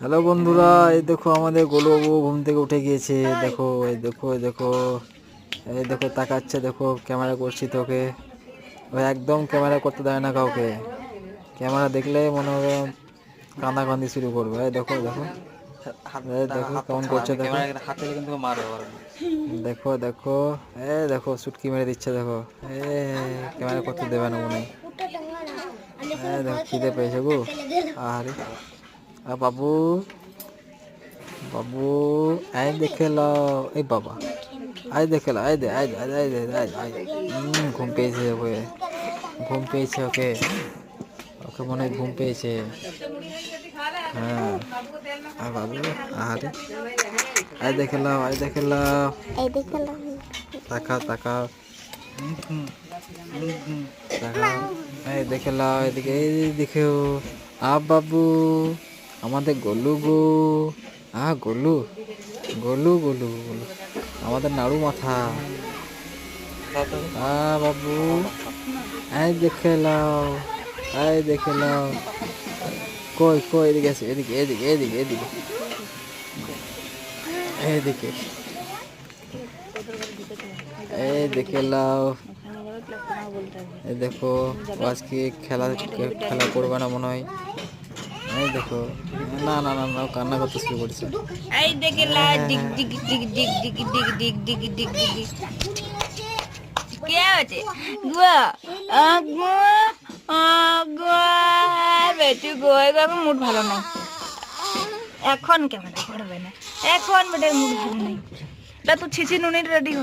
Hello বন্ধুরা, এই দেখো আমাদের গোলুবাবু ঘুম থেকে উঠে গিয়েছে। দেখো এই দেখো এই দেখো এই দেখো তাকাচ্ছে, দেখো ক্যামেরা করছি তোকে। ও একদম ক্যামেরা করতে দেয় না কাউকে। ক্যামেরা দেখলে মনে হবে কান্দাকান্দি শুরু করবে। এই দেখো দেখো এই দেখো কেমন করছে, দেখো দেখো দেখো এই দেখো সুটকি মেরে দিচ্ছে। দেখো ক্যামেরা করতে দেবে না মনে হয়। দেখো খিদে পেয়েছে গো। আরে বাবু বাবু আয় দেখে লাও। এই বাবা আয় দেখে লাও। আয় দে আয় আয় আয় দে আয় আয়। ঘুম পেয়েছে ওকে, ঘুম পেয়েছে ওকে, ওকে মনে হয় ঘুম পেয়েছে। হ্যাঁ আর বাবু আরে আয় দেখে লাও, আয় দেখে লাও, তাকাও তাকাও তাকাও। এই দেখে লাও এদিকে, এই দেখেও বাবু আমাদের গোলু গো। গোলু গোলু গোলু গোলু আমাদের নাড়ু মাথা। বাবু আয় দেখে লাও, আয় দেখে লাও। কই কই এদিকে আছে, এদিকে এদিকে এদিকে এদিকে এদিকে এই দেখে লাও। এই দেখো আজকে খেলা খেলা করবে না মনে হয়। এই দেখো না না না না কান্না করতে শুরু করেছে। এই দেখে লা ডিগ ডিগ ডিগ ডিগ ডিগ ডিগ ডিগ ডিগ ডিগ ডিগ কি আছে গুয়া গুয়া বেটু গোয় বাবা মুড ভালো নাই এখন ক্যামেরা করবে না, এখন বেটার মুড ভালো নাই। তা তুই ছিছি নুনি রেডি হ।